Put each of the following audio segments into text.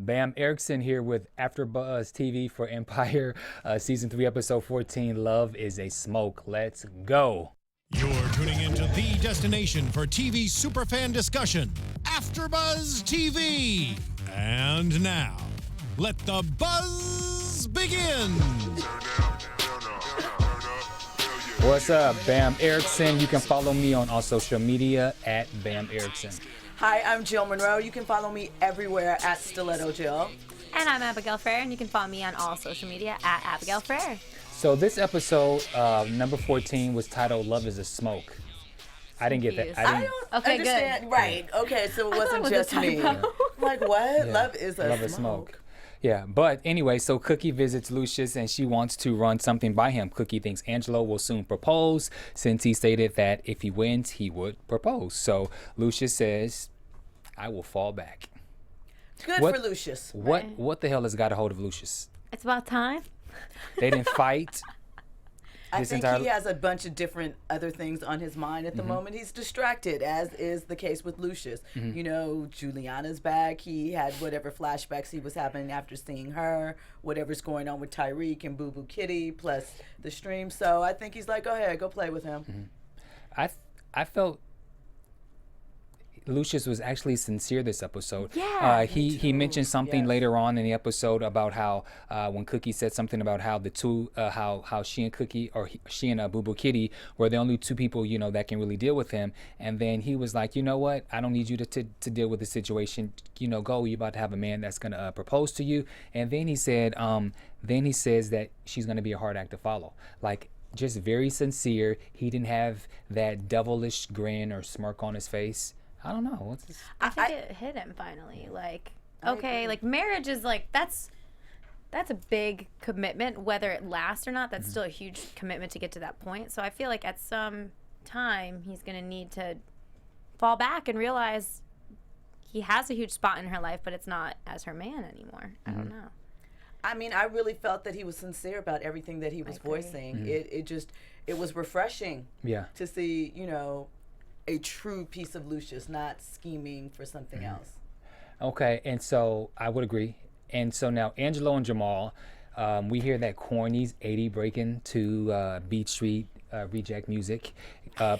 Bamm Ericsen here with AFTERBUZZ TV for Empire, Season 3, Episode 14, Love is a Smoke. Let's go. You're tuning into the destination for TV superfan discussion, AFTERBUZZ TV. And now, let the buzz begin. What's up, Bamm Ericsen? You can follow me on all social media at Bamm Ericsen. Hi, I'm Jill Munroe. You can follow me everywhere at Stiletto Jill. And I'm Abigail Fraher, and you can follow me on all social media at Abigail Fraher. So this episode, number 14, was titled "Love Is a Smoke." I didn't get that. I don't understand. Good. Right. Okay, so it wasn't just me. Like, what? Yeah. Love is a smoke. Yeah, but anyway, so Cookie visits Lucius and she wants to run something by him. Cookie thinks Angelo will soon propose since he stated that if he wins, he would propose. So Lucius says, I will fall back. Good for Lucius. What the hell has got a hold of Lucius? It's about time. They didn't fight. I think he has a bunch of different other things on his mind at the moment. He's distracted, as is the case with Lucius. You know, Giuliana'S back. He had whatever flashbacks he was having after seeing her, whatever's going on with Tyreek and Boo Boo Kitty, plus the stream. So I think he's like, go ahead, go play with him. I felt Lucius was actually sincere this episode. Yeah, he mentioned something later on in the episode about how when Cookie said something about how the two how she and Cookie or she and Boo Boo Kitty were the only two people that can really deal with him, and then he was like, you know what, I don't need you to deal with the situation. Go. You're about to have a man that's gonna propose to you, and then he said then he says that she's gonna be a hard act to follow. Like, just very sincere. He didn't have that devilish grin or smirk on his face. I don't know. I think it hit him finally. Like, okay, like marriage is like that's a big commitment. Whether it lasts or not, that's still a huge commitment to get to that point. So I feel like at some time he's gonna need to fall back and realize he has a huge spot in her life, but it's not as her man anymore. I don't know. I mean, I really felt that he was sincere about everything that he was voicing. It was refreshing. To see, a true piece of Lucius, not scheming for something else. Okay, and so I would agree. And so now Angelo and Jamal, we hear that corny 80 breaking to Beat Street reject music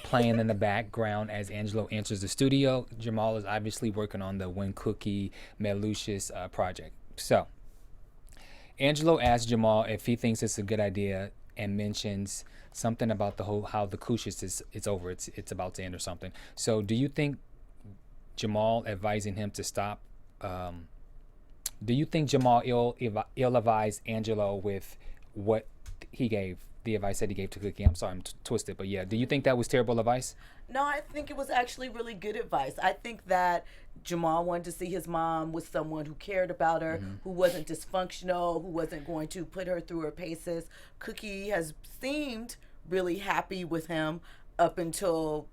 playing in the background as Angelo enters the studio. Jamal is obviously working on the When Cookie Met Lucius project. So Angelo asks Jamal if he thinks it's a good idea and mentions something about the whole how the Lucius it's over, it's about to end or something. So do you think Jamal advising him to stop? Do you think Jamal ill-advised Angelo with what he gave, the advice that he gave to Cookie? I'm sorry, I'm twisted, but yeah. Do you think that was terrible advice? No, I think it was actually really good advice. I think that Jamal wanted to see his mom with someone who cared about her, who wasn't dysfunctional, who wasn't going to put her through her paces. Cookie has seemed really happy with him up until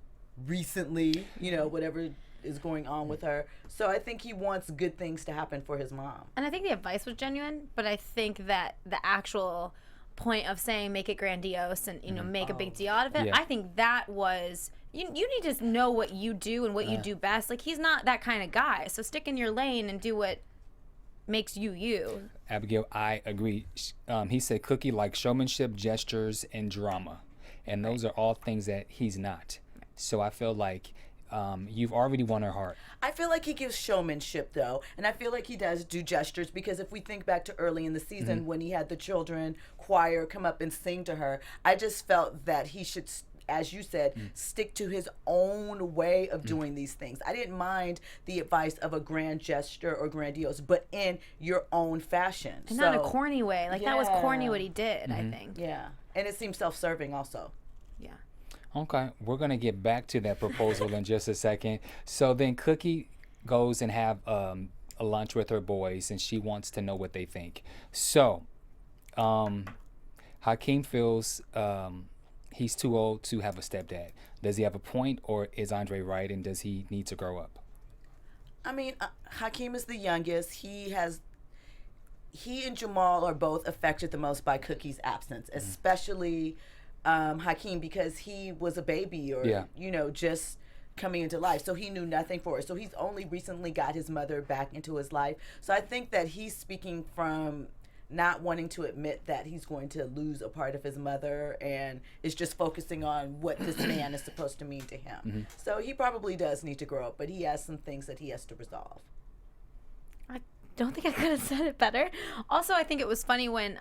recently, whatever is going on with her. So I think he wants good things to happen for his mom. And I think the advice was genuine, but I think that the actual point of saying make it grandiose and make a big deal out of it, I think that was you need to know what you do and what you do best. Like, he's not that kind of guy, so stick in your lane and do what makes you you. Abigail, I agree. He said Cookie likes showmanship, gestures, and drama, and those are all things that he's not. So I feel like you've already won her heart. I feel like he gives showmanship, though, and I feel like he does do gestures, because if we think back to early in the season when he had the children choir come up and sing to her, I just felt that he should, as you said, stick to his own way of doing these things. I didn't mind the advice of a grand gesture or grandiose, but in your own fashion. And not in a corny way. Like, that was corny what he did, I think. Yeah, and it seems self-serving also. Yeah. Okay, we're going to get back to that proposal in just a second. So then Cookie goes and have a lunch with her boys, and she wants to know what they think. So Hakeem feels he's too old to have a stepdad. Does he have a point, or is Andre right, and does he need to grow up? I mean, Hakeem is the youngest. He and Jamal are both affected the most by Cookie's absence, especially Hakeem, because he was a baby, or just coming into life. So he knew nothing for her. So he's only recently got his mother back into his life. So I think that he's speaking from not wanting to admit that he's going to lose a part of his mother and is just focusing on what this man is supposed to mean to him. So he probably does need to grow up, but he has some things that he has to resolve. I don't think I could have said it better. Also, I think it was funny when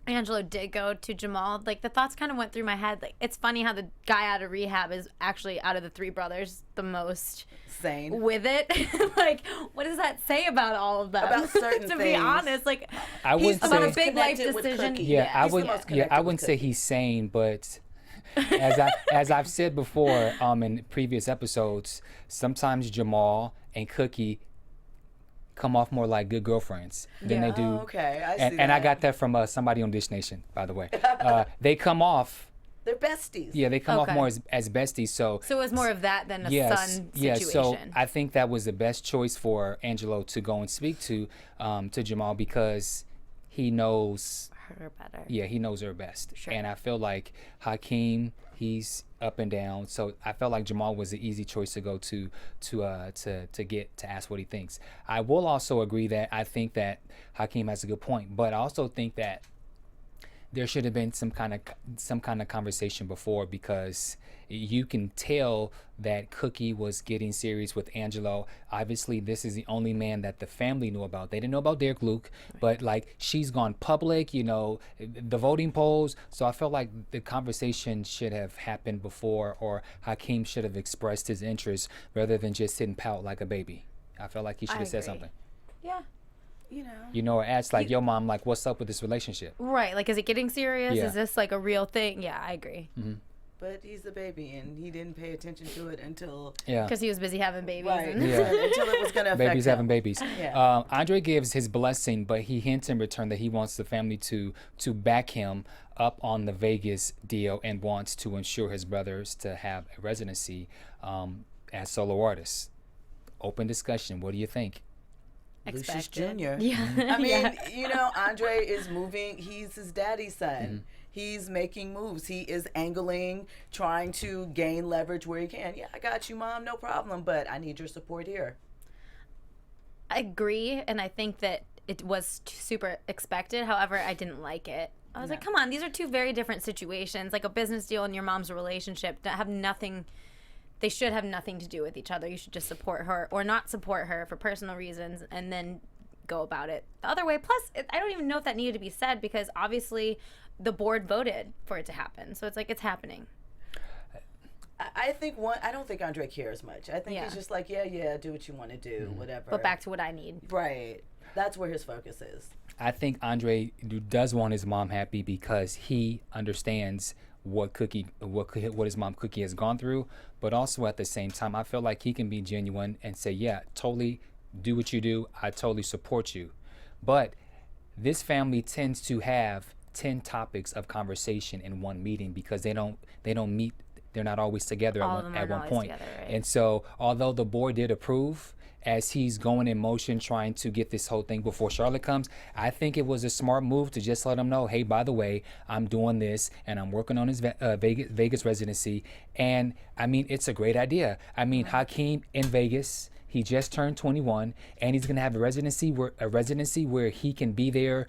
Angelo did go to Jamal. Like, the thoughts kind of went through my head. Like, it's funny how the guy out of rehab is actually, out of the three brothers, the most Sane with it. Like, what does that say about all of them? about certain to things. be honest, like, I wouldn't about a say. big life Connected with decision. Cookie. Yeah, I he's the would. most Yeah, connected I with wouldn't say Cookie. he's sane, but as I've said before, in previous episodes, sometimes Jamal and Cookie come off more like good girlfriends than they do. Oh, okay, I see And I that. got that from somebody on Dish Nation, by the way. They come off. They're besties. Yeah, they come off Okay. more as besties. So So it was more of that than a son situation. So I think that was the best choice for Angelo to go and speak to Jamal because he knows her better. Yeah, he knows her best. Sure. And I feel like Hakeem, he's up and down. So I felt like Jamal was the easy choice to go to ask what he thinks. I will also agree that I think that Hakeem has a good point, but I also think that there should have been some kind of conversation before, because you can tell that Cookie was getting serious with Angelo. Obviously, this is the only man that the family knew about. They didn't know about Derek Luke, but like, she's gone public, the voting polls. So I felt like the conversation should have happened before, or Hakeem should have expressed his interest rather than just sit and pout like a baby. I felt like he should have said agree. something. Yeah. Or asked like, yo mom, like, what's up with this relationship? Right. Like, is it getting serious? Yeah. Is this like a real thing? Yeah, I agree. But he's a baby, and he didn't pay attention to it until Because he was busy having babies. right, And Yeah. until it was going to affect Babies him. having babies. Yeah. Andre gives his blessing, but he hints in return that he wants the family to back him up on the Vegas deal and wants to ensure his brothers to have a residency as solo artists. Open discussion. What do you think? Lucius Expected. Jr. Yeah. I mean, Yeah. Andre is moving. He's his daddy's son. He's making moves. He is angling, trying to gain leverage where he can. Yeah, I got you, Mom. No problem. But I need your support here. I agree, and I think that it was super expected. However, I didn't like it. I was like, come on, these are two very different situations. Like, a business deal and your mom's relationship that have nothing. They should have nothing to do with each other. You should just support her or not support her for personal reasons, and then go about it the other way. Plus, I don't even know if that needed to be said, because obviously the board voted for it to happen. So it's like, it's happening. I don't think Andre cares much. I think he's just like, yeah, do what you want to do, whatever. But back to what I need. Right. That's where his focus is. I think Andre does want his mom happy because he understands what his mom Cookie has gone through, but also at the same time, I feel like he can be genuine and say, yeah, totally do what you do. I totally support you. But this family tends to have 10 topics of conversation in one meeting because they don't meet. They're not always together at one point. Together, right? And so, although the board did approve, as he's going in motion trying to get this whole thing before Charlotte comes, I think it was a smart move to just let him know, hey, by the way, I'm doing this and I'm working on his Vegas residency. And I mean, it's a great idea. I mean, Hakeem in Vegas, he just turned 21, and he's gonna have a residency where he can be there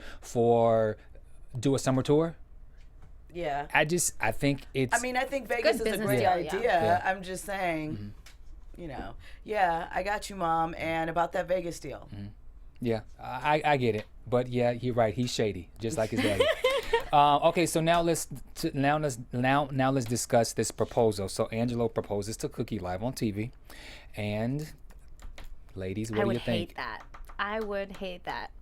do a summer tour. Yeah. I think it's. I mean, I think Vegas is a business great deal, idea. Yeah. I'm just saying, I got you, Mom. And about that Vegas deal. Yeah, I get it, but yeah, you're right. He's shady, just like his daddy. Okay, so now let's discuss this proposal. So Angelo proposes to Cookie live on TV, and ladies, what do you think? I would hate that.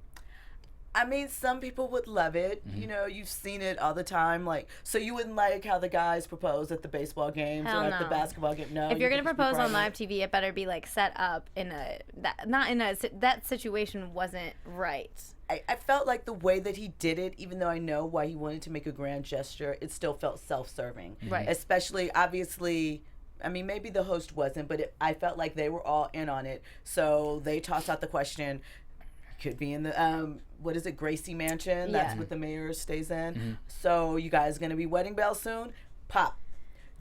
I mean, some people would love it. You've seen it all the time. Like, so you wouldn't like how the guys propose at the baseball games Hell or at the no. basketball game? No. If you're gonna think it's propose on private? live TV, it better be like set up in that situation wasn't right. I felt like the way that he did it, even though I know why he wanted to make a grand gesture, it still felt self-serving. Right. Especially, obviously, I mean, maybe the host wasn't, but I felt like they were all in on it. So they tossed out the question, could be in the, what is it, Gracie Mansion? That's Yeah. what the mayor stays in. So you guys going to be wedding bells soon? Pop.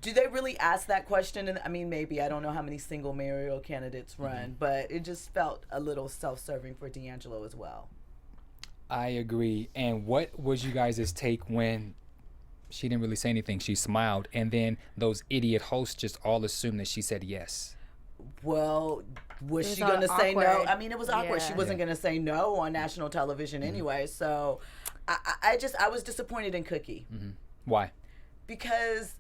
Do they really ask that question? And I mean, maybe. I don't know how many single mayoral candidates run, but it just felt a little self-serving for D'Angelo as well. I agree. And what was you guys' take when she didn't really say anything? She smiled, and then those idiot hosts just all assumed that she said yes. Well, was she all going to say no? awkward. I mean, it was awkward. Yeah. She wasn't going to say no on national television anyway. So I was disappointed in Cookie. Why? Because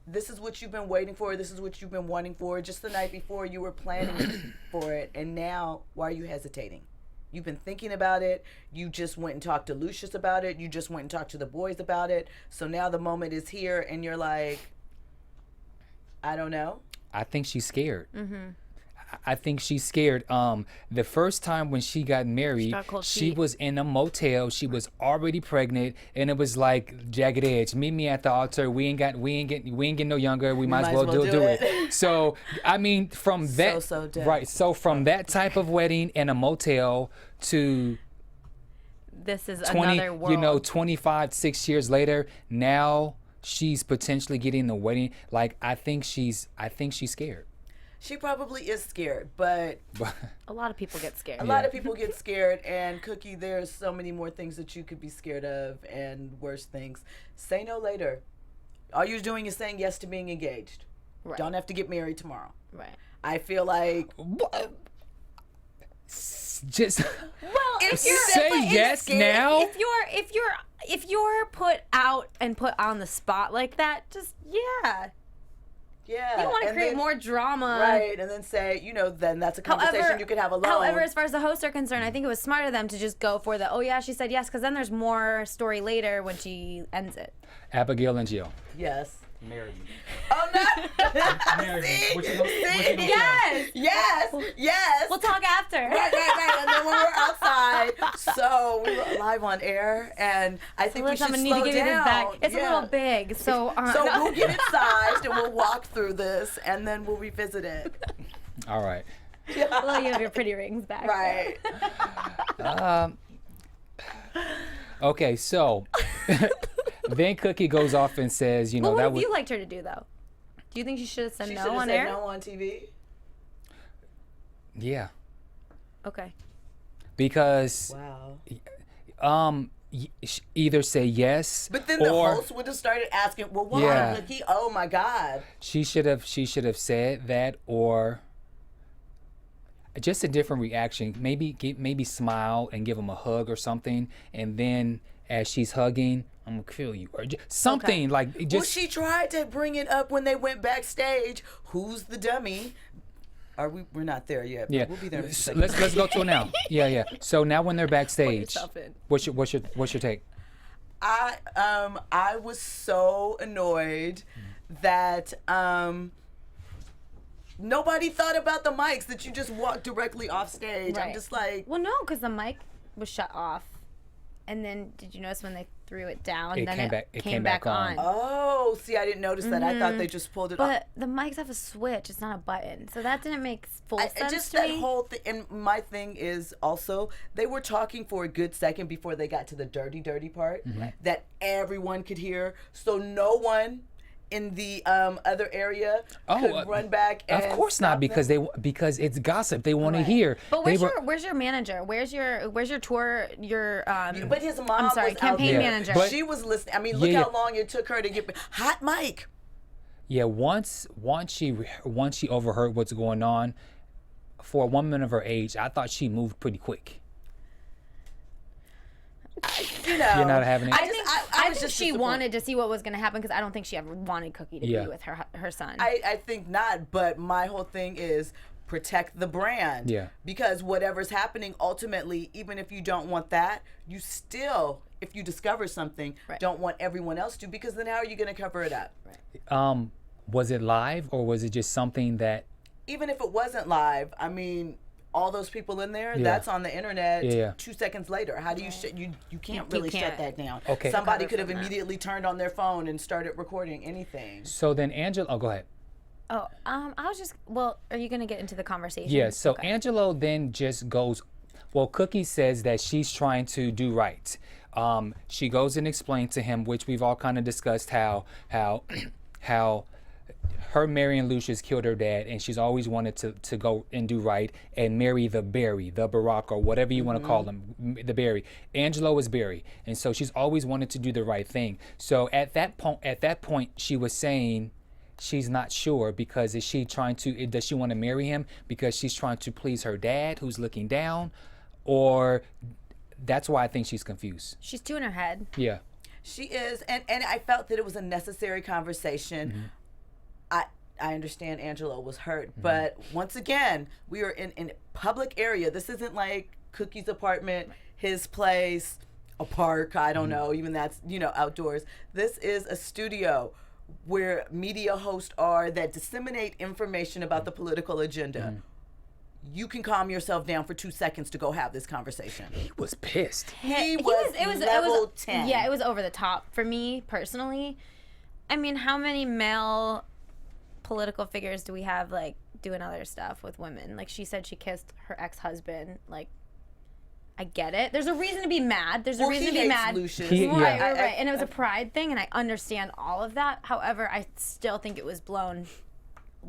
this is what you've been waiting for. This is what you've been wanting for. Just the night before you were planning for it. And now, why are you hesitating? You've been thinking about it. You just went and talked to Lucius about it. You just went and talked to the boys about it. So now the moment is here and you're like, I don't know. I think she's scared. I think she's scared. The first time when she got married, got cold she feet. was in a motel. She was already pregnant, and it was like jagged edge. Meet me at the altar. We ain't getting no younger. We might as well do it. So I mean, from that, so dead. right? So from that type of wedding in a motel to This is 20, another world. 25, 6 years later, now she's potentially getting the wedding. Like I think she's scared. She probably is scared, but A lot of people get scared. a lot of people get scared. And Cookie, there's so many more things that you could be scared of and worse things. Say no later. All you're doing is saying yes to being engaged. Right. Don't have to get married tomorrow. Right. I feel like Just If you're say definitely yes scared, now. if you're put out and put on the spot like that, just yeah. You don't want to and create then- more drama. Right, and then say, then that's a conversation you could have alone. However, as far as the hosts are concerned, I think it was smart of them to just go for the, oh yeah, she said yes, because then there's more story later when she ends it. Abigail and Jill. Yes. Marry me. Oh, no. Marry me. See? What you gonna See? say? Yes. We'll talk after. Right. And then when we're outside, so we were live on air, and I think we Listen, should I'm slow gonna need to give you this back. down. It's a little big, so So no. we'll get it sized, and we'll walk through this, and then we'll revisit it. All right. Well, you have your pretty rings back. Right. Okay, so then Cookie goes off and says, Well, what that would was you liked her to do though? Do you think she should have said She no should have on said air? no on TV. yeah, Okay. because Wow. either say yes, But then the or host would have started asking, well, why, Yeah. Cookie? Oh, my God. she should have said that, or just a different reaction. Maybe smile and give him a hug or something, and then as she's hugging, I'm gonna kill you, or something like it Well, just. she tried to bring it up when they went backstage. Who's the dummy? We're not there yet. But Yeah, we'll be there. In a So second. let's go to it now. Yeah. So now when they're backstage, yourself in. what's your take? I was so annoyed that nobody thought about the mics, that you just walked directly off stage. I'm Right. just like, Well, no, because the mic was shut off, and then did you notice when they threw it down? It then came back- it came back on. oh, see, I didn't notice that. I thought they just pulled it off. But the mics have a switch; it's not a button, so that didn't make full sense Just to that me. whole thing. And my thing is also, they were talking for a good second before they got to the dirty part that everyone could hear. So no one in the other area could run back. And Of course not, because because it's gossip. They want to hear. But They where's your manager? Where's your tour? But his mom I'm sorry, was campaign out there. manager. But- She was listening. I mean, look Yeah. how long it took her to get hot mic. Yeah, once she overheard what's going on, for a woman of her age, I thought she moved pretty quick. You know, You're not having it? I was think just she disappointed. wanted to see what was going to happen because I don't think she ever wanted Cookie to Yeah. be with her son. I think not, but my whole thing is protect the brand. Yeah. Because whatever's happening, ultimately, even if you don't want that, you still, if you discover something, Right. don't want everyone else to, because then how are you going to cover it up? Was it live, or was it just something that? Even if it wasn't live, I mean, all those people in there, Yeah. that's on the internet Yeah. 2 seconds later. How do you you can't really shut can't. that down. Okay. Somebody Recover could have from that. immediately turned on their phone and started recording anything. So then Angela, oh, go ahead. I was just, are you going to get into the conversation? Yeah, so Okay. Angelo then just goes, well, Cookie says that she's trying to do right. She goes and explains to him, which we've all kind of discussed, how her marrying Lucius killed her dad, and she's always wanted to go and do right and marry the Barry, the Barack, or whatever you want to call him, the Barry. Angelo is Barry, and so she's always wanted to do the right thing. So at that point, she was saying she's not sure because does she want to marry him because she's trying to please her dad who's looking down, or that's why I think she's confused. She's two in her head. Yeah. She is, and I felt that it was a necessary conversation. I understand Angelo was hurt, but once again, we are in a public area. This isn't like Cookie's apartment, his place, a park, I don't know, even that's, outdoors. This is a studio where media hosts are that disseminate information about the political agenda. You can calm yourself down for 2 seconds to go have this conversation. He was pissed. It was level 10. Yeah, it was over the top for me personally. I mean, how many male political figures do we have like doing other stuff with women? Like, she said she kissed her ex-husband. Like, I get it. There's a reason to be mad. There's a reason to be mad. Lucius. Right. And it was a pride thing, and I understand all of that. However, I still think it was blown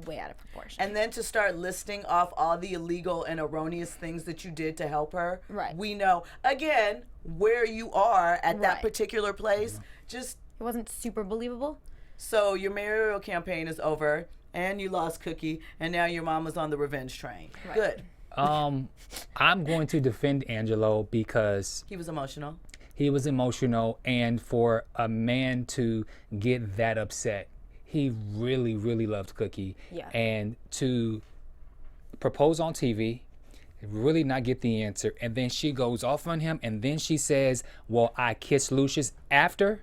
way out of proportion. And then to start listing off all the illegal and erroneous things that you did to help her. Right. We know, again, where you are at that particular place. Just it wasn't super believable. so your mayoral campaign is over, and you lost Cookie, and now your mama's on the revenge train. Right. Good. I'm going to defend Angelo because He was emotional. he was emotional, and for a man to get that upset, he really, really loved Cookie. Yeah. And to propose on TV, really not get the answer, and then she goes off on him, and then she says, well, I kissed Lucius after.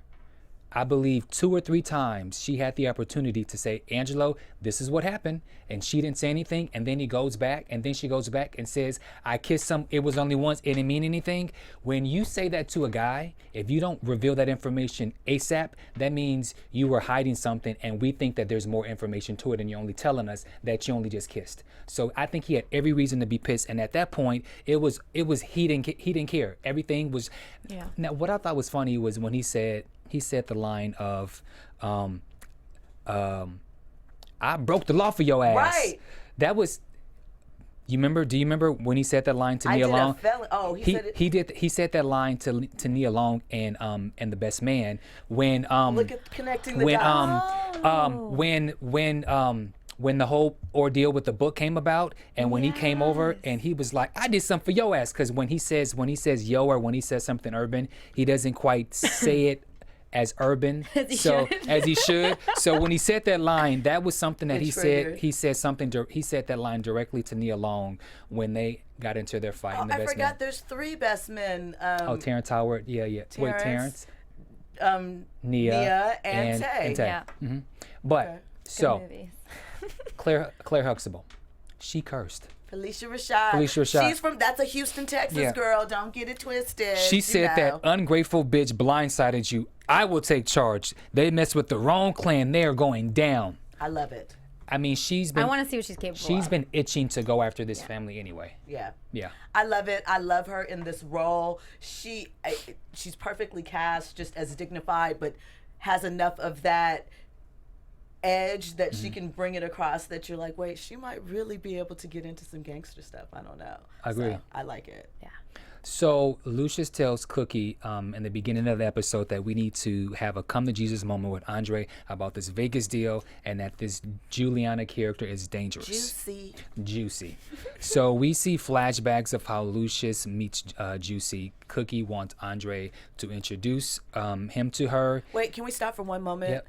I believe 2 or 3 times she had the opportunity to say, Angelo, this is what happened. And she didn't say anything. And then he goes back, and then she goes back and says, I kissed some, it was only once, it didn't mean anything. When you say that to a guy, if you don't reveal that information ASAP, that means you were hiding something, and we think that there's more information to it, and you're only telling us that you only just kissed. So I think he had every reason to be pissed. And at that point, it was he didn't care. Everything was. Yeah. Now, what I thought was funny was when he said the line of, I broke the law for your ass. Right. That was, do you remember when he said that line to Nia Long? He said it. He said that line to Nia Long and The Best Man when Look at connecting the dots. when the whole ordeal with the book came about, and when he came over and he was like, I did something for your ass, because when he says yo, or when he says something urban, he doesn't quite say it as urban as he should. So when he said that line, that was something that he said. He said that line directly to Nia Long when they got into their fight. In the I Best forgot Man. there's 3 best men. Terrence Howard. Yeah. Wait, Terrence. Nia and Tay. Yeah. But so movies. Claire Huxtable, she cursed. Felicia Rashad. She's that's a Houston, Texas girl. Don't get it twisted. She said that ungrateful bitch blindsided you. I will take charge. They messed with the wrong clan. They are going down. I love it. I mean, I want to see what she's capable of. She's been itching to go after this family anyway. Yeah. Yeah. I love it. I love her in this role. She's perfectly cast, just as dignified, but has enough of that edge that she can bring it across that you're like, wait, she might really be able to get into some gangster stuff. I don't know. I agree. So, I like it. Yeah. So Lucius tells Cookie in the beginning of the episode that we need to have a come to Jesus moment with Andre about this Vegas deal, and that this Giuliana character is dangerous. Juicy. So we see flashbacks of how Lucius meets Juicy. Cookie wants Andre to introduce him to her. Wait, can we stop for one moment? Yep.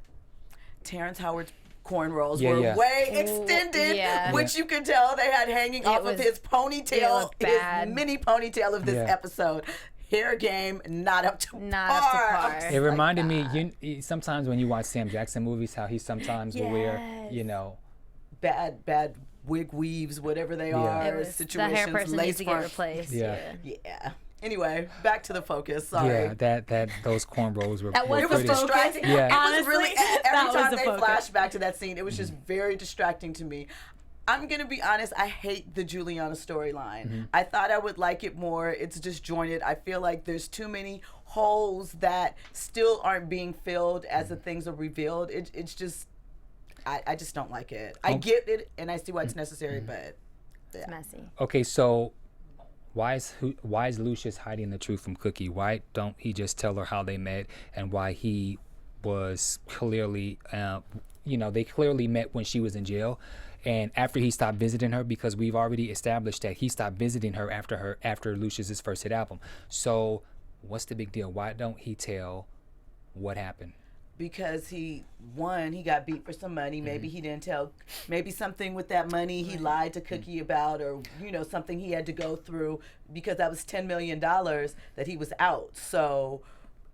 Terrence Howard's cornrows were way extended, which you could tell they had hanging off of his ponytail, his mini ponytail of this episode. Hair game, not up to par. It reminded me, sometimes when you watch Sam Jackson movies, how he sometimes will wear, bad wig weaves, whatever they are, situations, the hair person lace needs to get front. replaced. Yeah. Anyway, back to the focus. Sorry. Yeah, those cornrows were. It was distracting. Yeah. It was really every time they focus. flashed back to that scene, it was just very distracting to me. I'm gonna be honest. I hate the Giuliana storyline. I thought I would like it more. It's disjointed. I feel like there's too many holes that still aren't being filled as the things are revealed. It's just. I just don't like it. I get it, and I see why it's necessary, but It's messy. Okay, so why is Lucius hiding the truth from Cookie? Why don't he just tell her how they met and why he was clearly, they clearly met when she was in jail, and after he stopped visiting her, because we've already established that he stopped visiting her after Lucius's first hit album. So what's the big deal? Why don't he tell what happened? because he got beat for some money. Maybe he didn't tell, maybe something with that money he lied to Cookie about, or something he had to go through, because that was $10 million that he was out. So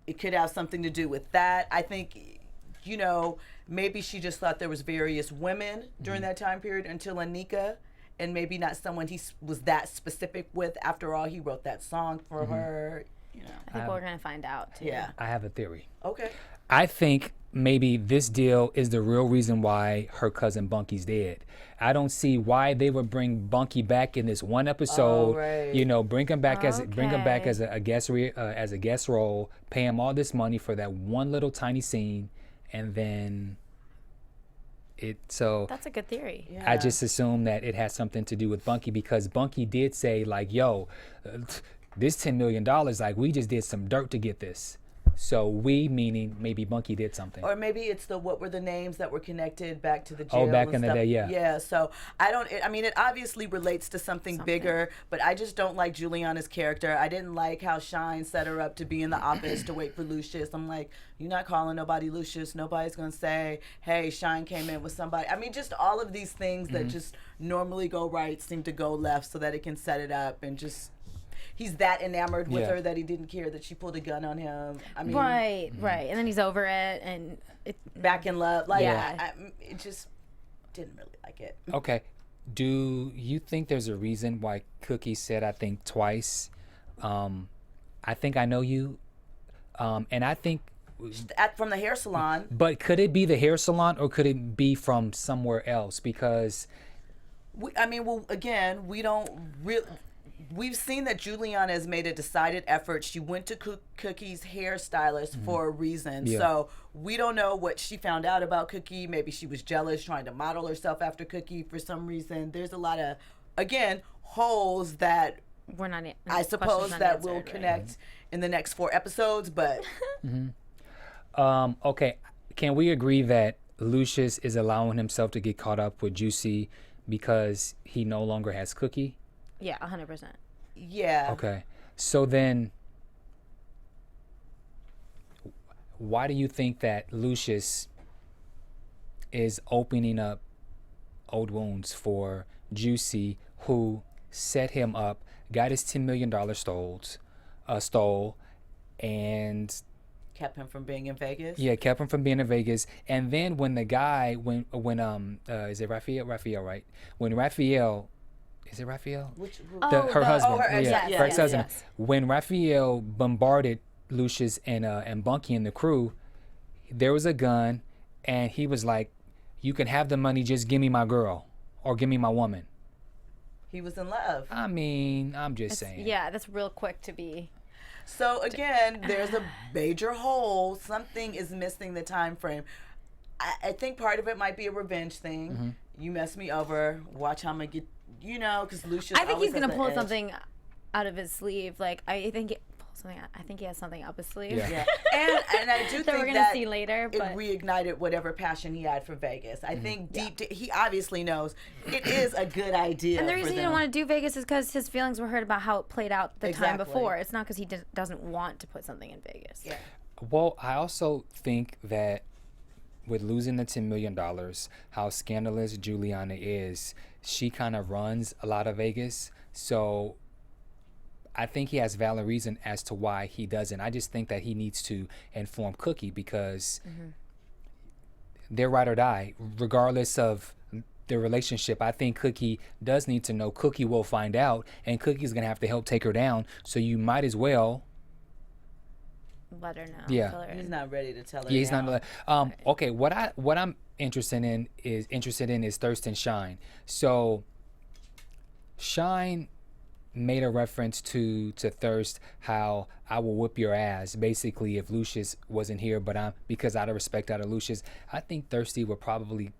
it could have something to do with that. I think maybe she just thought there was various women during that time period until Anika, and maybe not someone he was that specific with. After all, he wrote that song for her. I think we're gonna find out too. Yeah. I have a theory. Okay. I think maybe this deal is the real reason why her cousin Bunky's dead. I don't see why they would bring Bunky back in this one episode. Oh, right. Bring him back as Okay. a guest role, pay him all this money for that one little tiny scene, and then That's a good theory. Yeah. I just assume that it has something to do with Bunky, because Bunky did say like, "Yo, this $10 million, like we just did some dirt to get this." So we, meaning maybe Bunky did something. Or maybe it's what were the names that were connected back to the jail. Back and in the stuff. day, yeah. Yeah, so it obviously relates to something bigger, but I just don't like Giuliana'S character. I didn't like how Shine set her up to be in the office to wait for Lucius. I'm like, you're not calling nobody Lucius. Nobody's going to say, hey, Shine came in with somebody. I mean, just all of these things that just normally go right seem to go left so that it can set it up, and just... He's that enamored with her that he didn't care that she pulled a gun on him. I mean, Right. And then he's over it, and back in love. Like, Yeah. it just didn't really like it. Okay. Do you think there's a reason why Cookie said, I think twice, I think I know you, and I think... From the hair salon. But could it be the hair salon, or could it be from somewhere else? Because... Again, we don't really... We've seen that Giuliana has made a decided effort. She went to Cookie's hairstylist for a reason. Yeah. So we don't know what she found out about Cookie. Maybe she was jealous, trying to model herself after Cookie for some reason. There's a lot of, again, holes that we're not. I suppose that will connect in the next 4 episodes. But okay, can we agree that Lucius is allowing himself to get caught up with Jussie because he no longer has Cookie? Yeah, 100%. yeah. Okay. So then, why do you think that Lucius is opening up old wounds for Jussie, who set him up, got his $10 million stole, and Kept him from being in Vegas. yeah, kept him from being in Vegas. And then when the guy, is it Raphael? Raphael, right? When Raphael, is it Raphael? Her husband. her ex- yeah, yes, her ex-husband. yes. When Raphael bombarded Lucius and Bunky and the crew, there was a gun, and he was like, "You can have the money, just give me my girl, or give me my woman." He was in love. I mean, I'm just saying. Yeah, that's real quick to be. So again, there's a major hole. Something is missing the time frame. I think part of it might be a revenge thing. You mess me over. Watch how I'm gonna get. Because Lucius. I think always he's gonna has the pull edge. something out of his sleeve. Like I think he has something up his sleeve. Yeah. Yeah, and I do That we're think gonna that see later, it but- reignited whatever passion he had for Vegas. I think he obviously knows it is a good idea. And the for reason he them. didn't want to do Vegas is because his feelings were hurt about how it played out the time Exactly. before. It's not because he doesn't want to put something in Vegas. Yeah. Well, I also think that with losing the $10 million, how scandalous Giuliana is, she kind of runs a lot of Vegas. So I think he has valid reason as to why he doesn't. I just think that he needs to inform Cookie, because they're ride or die, regardless of their relationship. I think Cookie does need to know. Cookie will find out, and Cookie's going to have to help take her down. So you might as well... Let her know. Yeah. Fill her He's in. not ready to tell her. Yeah, he's now. not. Okay, what I'm interested in is Thirst and Shine. So Shine made a reference to Thirst, how I will whip your ass, basically, if Lucius wasn't here, but because out of respect, out of Lucius, I think Thirsty would probably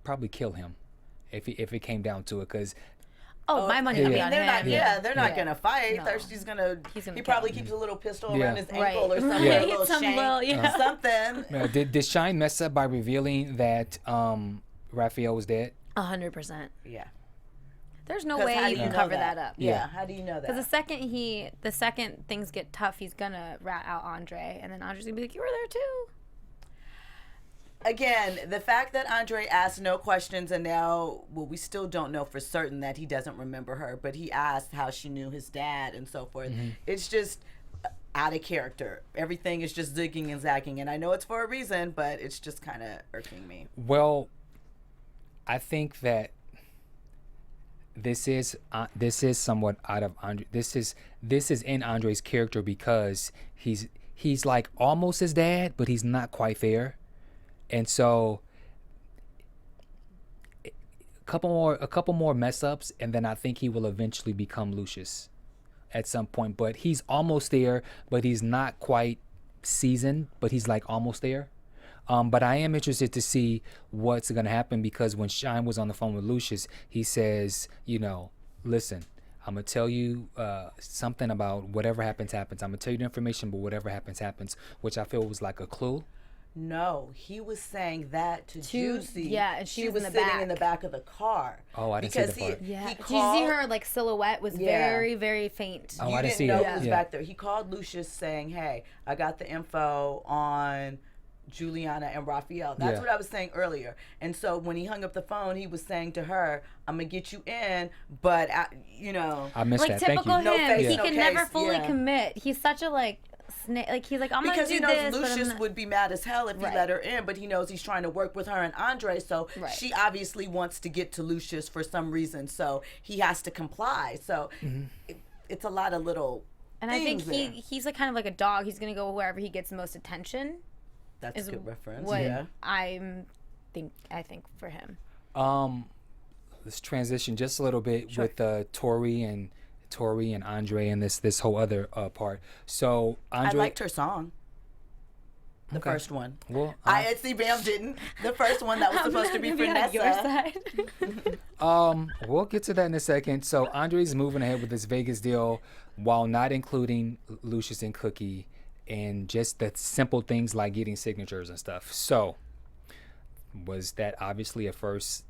probably kill him if it came down to it, because My money I would mean, be on they're him. not. They're not Yeah. gonna fight. No. He's gonna kill probably him. keeps a little pistol Yeah. around his ankle or something, Yeah. a little Some shank, little- yeah. something. Now, did Shine mess up by revealing that Raphael was dead? 100%. Yeah. There's no 'Cause way how you do can know cover that up. Yeah. How do you know that? Because the second things get tough, he's gonna rat out Andre, and then Andre's gonna be like, "You were there too." Again, the fact that Andre asked no questions, and now, we still don't know for certain that he doesn't remember her, but he asked how she knew his dad and so forth. It's just out of character. Everything is just zigging and zagging, and I know it's for a reason, but it's just kind of irking me. Well, I think that this is somewhat out of Andre. This is in Andre's character because he's like almost his dad, but he's not quite there. And so a couple more mess ups, and then I think he will eventually become Lucius at some point. But he's almost there, but he's not quite seasoned, but he's like almost there. But I am interested to see what's gonna happen, because when Shine was on the phone with Lucius, he says, listen, I'm gonna tell you something about whatever happens. I'm gonna tell you the information, but whatever happens, which I feel was like a clue. No, he was saying that to Juicy. Yeah, and she was in the sitting back. in the back of the car. Oh, I didn't see because the part. Yeah. He Did you called, see her like silhouette was very, very faint? Oh, you I didn't didn't see know that. who was Yeah. back there. He called Lucius saying, "Hey, I got the info on Giuliana and Raphael." That's Yeah. what I was saying earlier. And so when he hung up the phone, he was saying to her, "I'm gonna get you in, but I missed Like that. Thank typical you. No him, face, he no can case, never fully yeah. commit. He's such a snake. He's like, I'm because gonna do he knows this, but I'm Lucius not. would be mad as hell if he Right. let her in, but he knows he's trying to work with her and Andre, so Right. she obviously wants to get to Lucius for some reason, so he has to comply. So it's a lot of little And I think things he's like kind of like a dog. He's gonna go wherever he gets the most attention. that's Is a good reference. what Yeah. I think for him. Let's transition just a little bit with Tori and Andre and this whole other part. So I Andre, liked her song. The Okay. first one. Well, I see Bamm didn't. The first one that was supposed to be for Maybe on your Nessa. side. we'll get to that in a second. So Andre's moving ahead with this Vegas deal while not including Lucius and Cookie, and just the simple things like getting signatures and stuff. So was that obviously a first?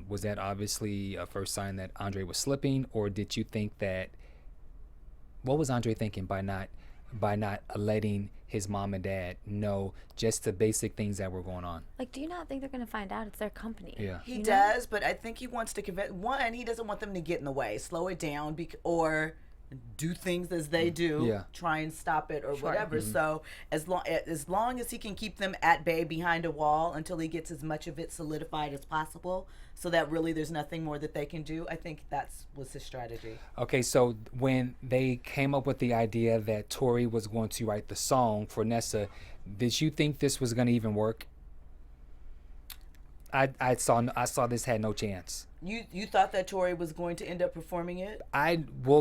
Was that obviously a first sign that Andre was slipping, or did you think that? What was Andre thinking by not letting his mom and dad know just the basic things that were going on? Like, do you not think they're gonna find out? It's their company. Yeah. He You know? does, but I think he wants to convince. One, he doesn't want them to get in the way, slow it down, or do things as they do. Yeah. Try and stop it or Sure. whatever. So as long as he can keep them at bay behind a wall until he gets as much of it solidified as possible, so that really there's nothing more that they can do. I think was his strategy. Okay, so when they came up with the idea that Tori was going to write the song for Nessa, did you think this was going to even work? I saw this had no chance. You thought that Tori was going to end up performing it?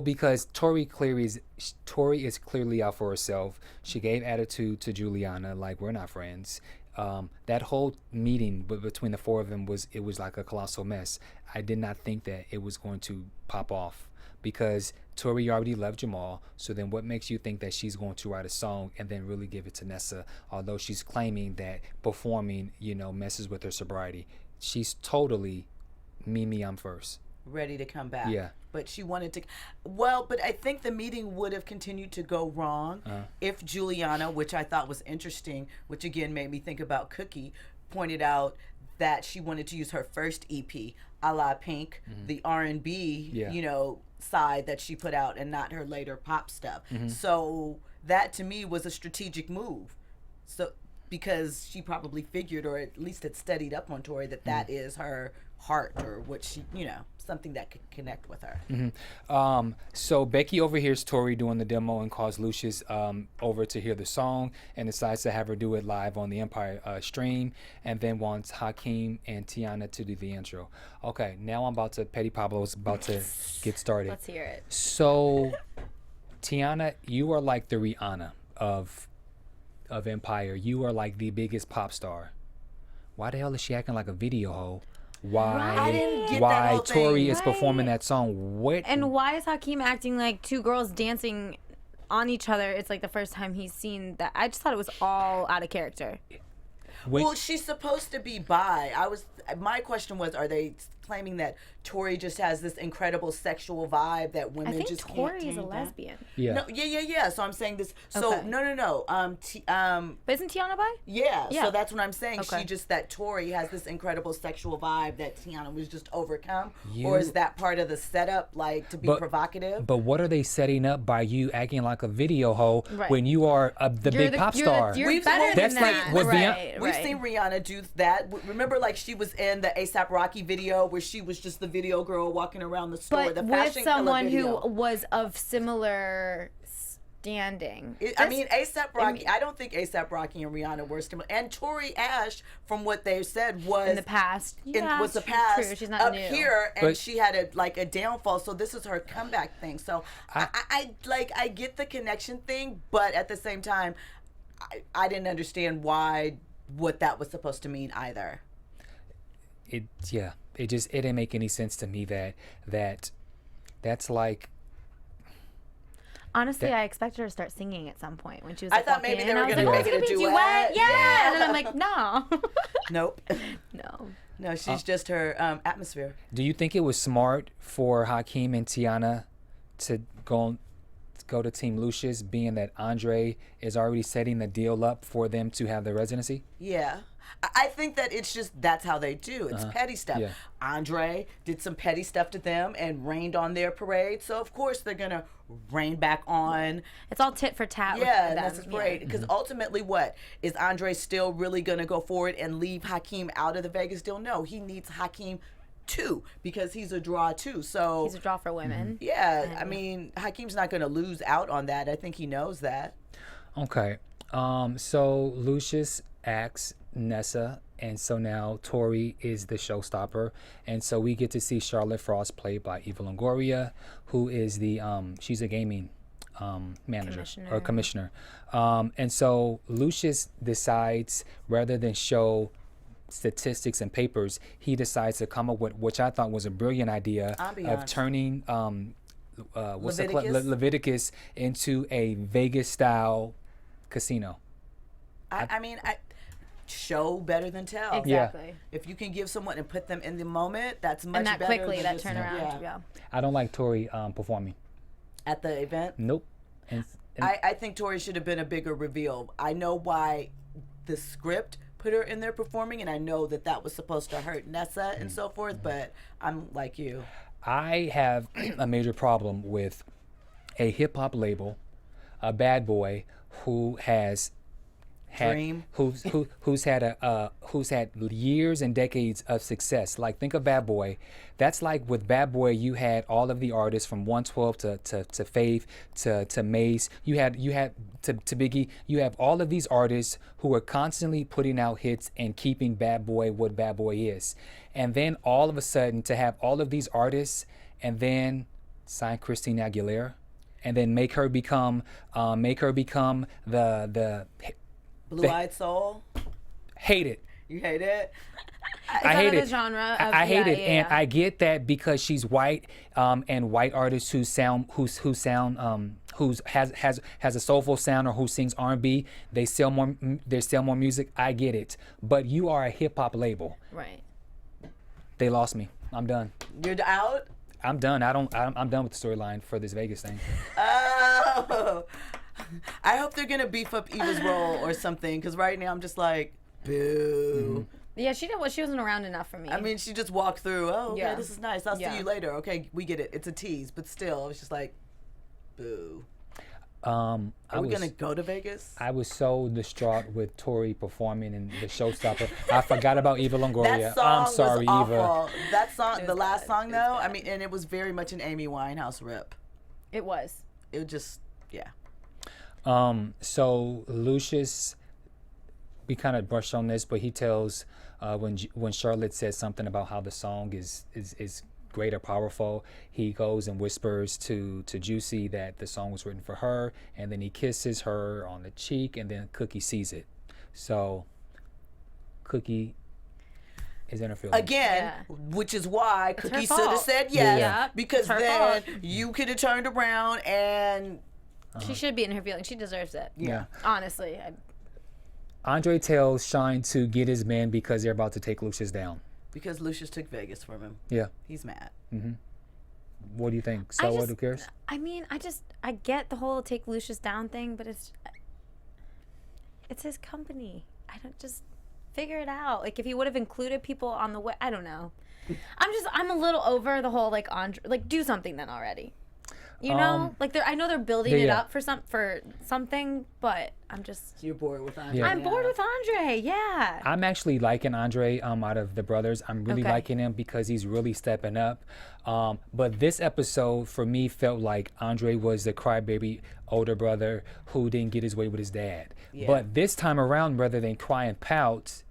Because Tori is clearly out for herself. She gave attitude to Giuliana, like, we're not friends. That whole meeting between the four of them was like a colossal mess. I did not think that it was going to pop off, because Tori already loved Jamal. So then what makes you think that she's going to write a song and then really give it to Nessa, although she's claiming that performing, messes with her sobriety? She's totally me, I'm first. Ready to come back. Yeah. But she wanted to. Well, but I think the meeting would have continued to go wrong if Giuliana, which I thought was interesting, which again made me think about Cookie, pointed out that she wanted to use her first EP, a la Pink, the R&B, Yeah. Side that she put out, and not her later pop stuff. So that to me was a strategic move. So because she probably figured, or at least had studied up on Tori, that is her heart, or what she, something that could connect with her. So Becky overhears Tori doing the demo and calls Lucius over to hear the song, and decides to have her do it live on the Empire stream, and then wants Hakeem and Tiana to do the intro. Okay, now Petty Pablo's about to get started. Let's hear it. So, Tiana, you are like the Rianna of Empire. You are like the biggest pop star. Why the hell is she acting like a video hoe why I didn't get that why whole Tori thing. is performing that song. What? And why is Hakeem acting like two girls dancing on each other? It's like the first time he's seen that. I just thought it was all out of character. Well, she's supposed to be bi. My question was, are they claiming that Tori just has this incredible sexual vibe that women I think just Tori can't is a tame down? lesbian. Yeah. No, yeah. So I'm saying this. So Okay. no. But isn't Tiana bi? Yeah. Yeah. So that's what I'm saying. Okay. She just that Tori has this incredible sexual vibe that Tiana was just overcome, You- or is that part of the setup, like to be provocative? But what are they setting up by you acting like a video hoe Right. when you are the big pop star? You're We've- better That's than like that. what right, We've right. seen Rihanna do that. Remember, like she was in the ASAP Rocky video where she was just the video girl walking around the store. But the with fashion someone killer who video. was of similar standing. I mean, ASAP Rocky. I don't think ASAP Rocky and Rihanna were similar. And Tori Ash, from what they said, was in the past. was the past True. She's not up new. here, and But- she had a downfall. So this is her comeback thing. So I get the connection thing, but at the same time, I didn't understand what that was supposed to mean either. It didn't make any sense to me that's like Honestly, I expected her to start singing at some point when she was. I like, thought walking maybe in, they and were I was gonna like, make oh, it it's a gonna be duet. Yeah. Yeah. And then I'm like, no. Nope. No. No, she's just her atmosphere. Do you think it was smart for Hakeem and Tiana to go to Team Lucius, being that Andre is already setting the deal up for them to have the residency? Yeah. I think that it's just that's how they do. It's petty stuff. yeah. Andre did some petty stuff to them and rained on their parade. So of course they're gonna rain back on. It's all tit for tat. with Yeah, and them. that's his parade. Because ultimately, what is Andre still really gonna go forward and leave Hakeem out of the Vegas deal? No, he needs Hakeem too because he's a draw too. So He's a draw for women. yeah, I mean Hakeem's not gonna lose out on that. I think he knows that. Okay. So Lucius asks Nessa, and so now Tori is the showstopper, and so we get to see Charlotte Frost played by Eva Longoria, who is the she's a gaming manager or commissioner, and so Lucius decides, rather than show statistics and papers, he decides to come up with, which I thought was a brilliant idea, of Ambiance. turning what's the Leviticus? Leviticus into a Vegas style casino. I mean, show better than tell. Exactly. If you can give someone and put them in the moment, that's much And that better quickly, than that just- turnaround. Yeah. I don't like Tori performing. At the event, Nope. And I think Tori should have been a bigger reveal. I know why the script put her in there performing, and I know that was supposed to hurt Nessa and so forth, but I'm like you. I have a major problem with a hip hop label, a bad boy who has had Dream. who's had years and decades of success. Like, think of Bad Boy. That's like with Bad Boy, you had all of the artists from 112 to Faith to Mace. You had to Biggie. You have all of these artists who are constantly putting out hits and keeping Bad Boy what Bad Boy is. And then all of a sudden to have all of these artists and then sign Christina Aguilera and then make her become the Blue-Eyed Soul, hate it. you hate it? I hate another it. genre of- I hate yeah, it, yeah, and yeah. I get that because she's white, and white artists who has a soulful sound or who sings R&B, they sell more music. I get it, but you are a hip hop label. Right. They lost me. I'm done. You're out? I'm done. I'm done with the storyline for this Vegas thing. Oh. I hope they're going to beef up Eva's role or something, because right now I'm just like, boo. Yeah, she wasn't around enough for me. I mean, she just walked through. Oh, yeah, Yeah. this is nice. I'll Yeah. see you later. Okay, we get it. It's a tease, but still, it's just like, boo. Are we gonna go to Vegas? I was so distraught with Tori performing in the showstopper. I forgot about Eva Longoria. That song I'm sorry, was Eva. awful. That song, It the was last bad. song It was though, bad. I mean, and it was very much an Amy Winehouse rip. it was. It was just, yeah. So Lucius, we kind of brushed on this, but he tells when Charlotte says something about how the song is great or powerful, he goes and whispers to Jussie that the song was written for her, and then he kisses her on the cheek, and then Cookie sees it. So Cookie in her feelings. Again, which is why her Cookie should have fault. said yes, Yeah. because It's her then fault. you could have turned around and She should be in her feelings. She deserves it. Yeah. Honestly. Andre tells Shine to get his man because they're about to take Lucius down. because Lucius took Vegas from him. Yeah. He's mad. What do you think? So what? Who cares? I mean, I get the whole take Lucius down thing, but it's his company. I don't just figure it out. Like if he would have included people on the way, I don't know. I'm a little over the whole like Andre, like do something then already. You know, like I know they're building it up for something, but I'm just You're bored with Andre. Yeah. I'm bored with Andre. Yeah. I'm actually liking Andre out of the brothers. I'm really Okay. liking him because he's really stepping up. But this episode for me felt like Andre was the crybaby older brother who didn't get his way with his dad. Yeah. But this time around, rather than cry and pout,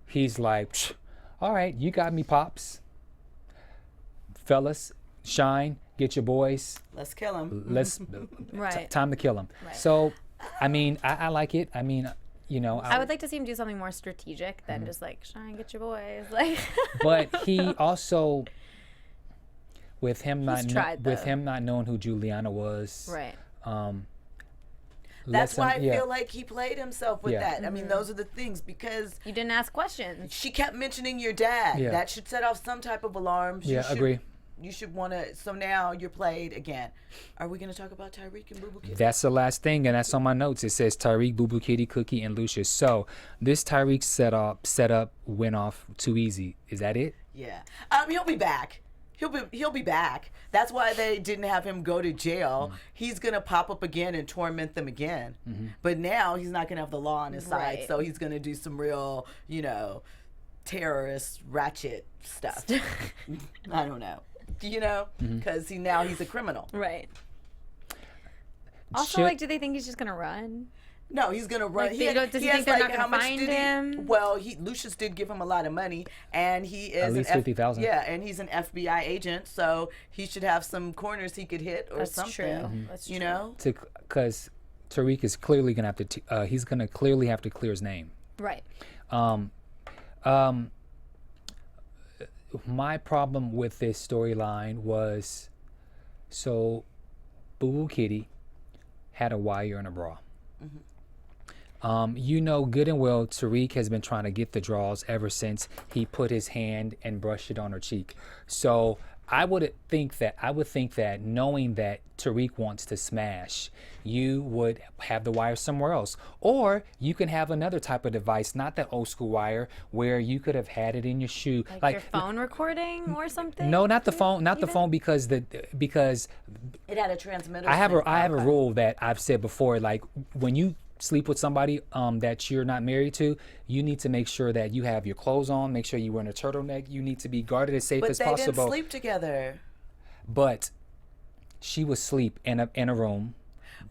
he's like, "Psh, all right, you got me, Pops. Fellas, Shine, get your boys. Let's kill him. Let's Right. time to kill him." Right. So, I mean, I like it. I mean, you know, I would like to see him do something more strategic than just like Shine, get your boys. Like but he also, with him not tried, with though. him not knowing who Giuliana was, right. That's lets him- why I yeah. feel like he played himself with Yeah. that. I mean, those are the things, because You didn't ask questions. she kept mentioning your dad. Yeah. That should set off some type of alarms. Yeah, agree. You should want to. So now you're played again. Are we going to talk about Tyreek and Boo Boo Kitty? That's the last thing, and that's on my notes. It says Tariq, Boo Boo Kitty, Cookie, and Lucius. So this Tariq setup went off too easy. Is that it? Yeah. He'll be back. He'll be back. That's why they didn't have him go to jail. He's gonna pop up again and torment them again. But now he's not gonna have the law on his side, Right. so he's gonna do some real, terrorist ratchet stuff. I don't know, because he's a criminal. Right. Also, Should- like, do they think he's just gonna run? No, he's gonna run. Like, does he think they're not gonna how much find did him? Well, Lucius did give him a lot of money, and he is At least an $50,000. Yeah, and he's an FBI agent, so he should have some corners he could hit or That's something. true. That's You true. know, Because Tariq is clearly gonna have to. He's gonna clearly have to clear his name. Right. My problem with this storyline was, so Boo Boo Kitty had a wire and a bra. You know good and well Tariq has been trying to get the draws ever since he put his hand and brushed it on her cheek. So I would think that knowing that Tariq wants to smash, you would have the wire somewhere else. Or you can have another type of device, not that old school wire, where you could have had it in your shoe. Like your phone recording or something? No, not the phone, not the phone, because it had a transmitter. I have a Okay. rule that I've said before, like when you sleep with somebody that you're not married to, you need to make sure that you have your clothes on, make sure you're wearing a turtleneck, you need to be guarded as safe But as they possible. didn't sleep together. But she was asleep in a room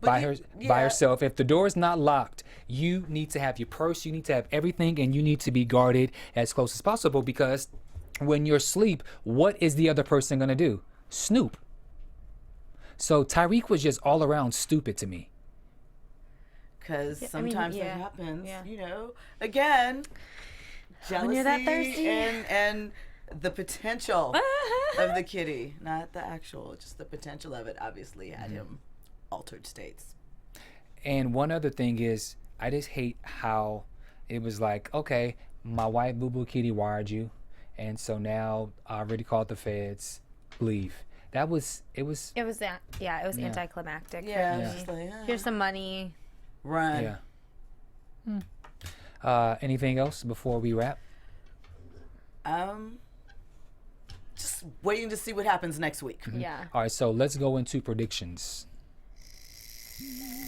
by yeah. herself. If the door is not locked, you need to have your purse, you need to have everything, and you need to be guarded as close as possible, because when you're asleep, what is the other person gonna do? Snoop. So Tariq was just all around stupid to me. Because I mean, sometimes yeah, that happens. yeah. Again, When jealousy you're that thirsty. and the potential of the kitty, not the actual, just the potential of it. Obviously, had him altered states. And one other thing is, I just hate how it was like, okay, my wife Boo Boo Kitty wired you, and so now I already called the feds, leave. It was anticlimactic. Yeah, for it's me. just like, Here's some money. run. yeah. Anything else before we wrap? Just waiting to see what happens next week. Yeah. All right, so let's go into predictions.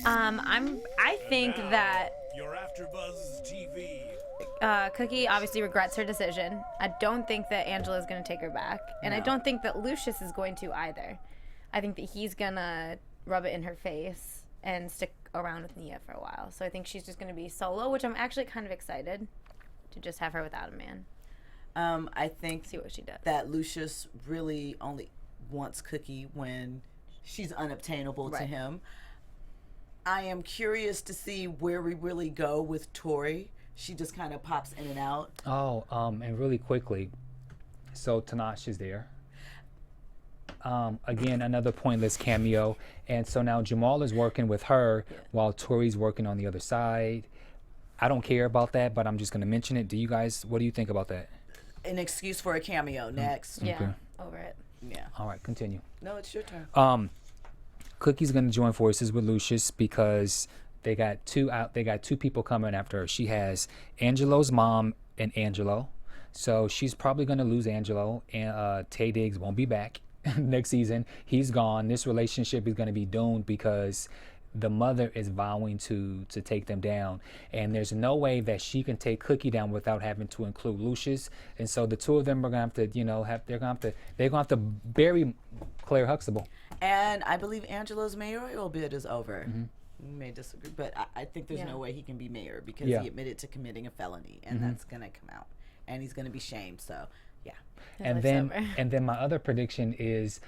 I think that Your AfterBuzz TV. Cookie obviously regrets her decision. I don't think that Angela is going to take her back. And I No. don't think that Lucius is going to either. I think that he's going to rub it in her face and stick around with Nia for a while. So I think she's just going to be solo, which I'm actually kind of excited to just have her without a man. I think See what she does. that Lucius really only wants Cookie when she's unobtainable to Right. him. I am curious to see where we really go with Tori, she just kind of pops in and out. Oh, and really quickly, so Tanash is there. Again, another pointless cameo. And so now Jamal is working with her while Tori's working on the other side. I don't care about that, but I'm just going to mention it. What do you think about that? An excuse for a cameo. Next. Yeah, Okay. over it. Yeah. All right, continue. No, it's your turn. Cookie's going to join forces with Lucius because they got two people coming after her. She has Angelo's mom and Angelo. So she's probably going to lose Angelo, and Tay Diggs won't be back next season. He's gone. This relationship is going to be doomed because the mother is vowing to take them down, and there's no way that she can take Cookie down without having to include Lucius. And so the two of them are gonna have to, they're gonna have to bury Claire Huxtable. And I believe Angelo's mayoral bid is over. You may disagree, but I think there's no way he can be mayor because he admitted to committing a felony, and that's gonna come out, and he's gonna be shamed. So yeah. And then my other prediction is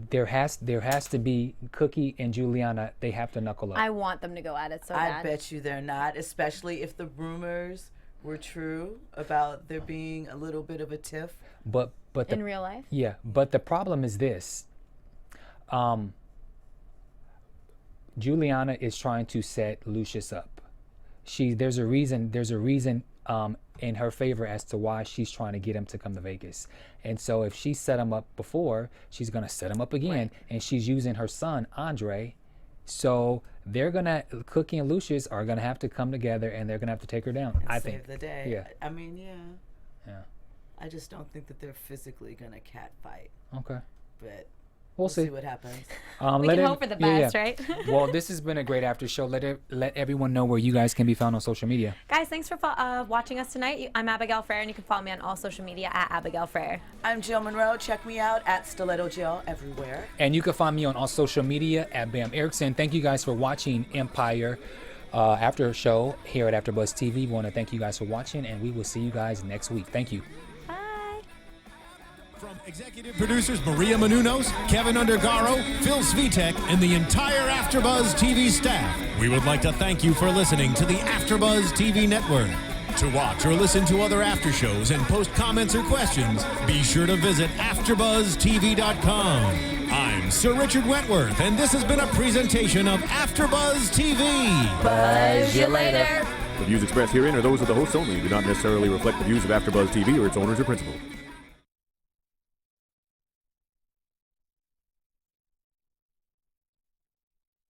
there has to be Cookie and Giuliana. They have to knuckle up. I want them to go at it so bad. I bet you they're not, especially if the rumors were true about there being a little bit of a tiff. But in real life. Yeah, but the problem is this. Giuliana is trying to set Lucius up. There's a reason in her favor as to why she's trying to get him to come to Vegas. And so if she set him up before, she's going to set him up again. And she's using her son, Andre. So Cookie and Lucius are going to have to come together, and they're going to have to take her down. I think. Save the day. Yeah. I mean, Yeah. I just don't think that they're physically going to cat fight. Okay. But We'll see what happens. We can hope for the best, right? Well, this has been a great after show. Let everyone know where you guys can be found on social media. Guys, thanks for watching us tonight. I'm Abigail Fraher, and you can follow me on all social media at Abigail Fraher. I'm Jill Munroe. Check me out at Stiletto Jill everywhere. And you can find me on all social media at Bamm Ericsen. Thank you guys for watching Empire After Show here at AfterBuzz TV. We want to thank you guys for watching, and we will see you guys next week. Thank you. From executive producers Maria Menounos, Kevin Undergaro, Phil Svitek, and the entire AfterBuzz TV staff, we would like to thank you for listening to the AfterBuzz TV network. To watch or listen to other after shows and post comments or questions, be sure to visit AfterBuzzTV.com. I'm Sir Richard Wentworth, and this has been a presentation of AfterBuzz TV. Buzz you later. The views expressed herein are those of the hosts only and do not necessarily reflect the views of AfterBuzz TV or its owners or principals.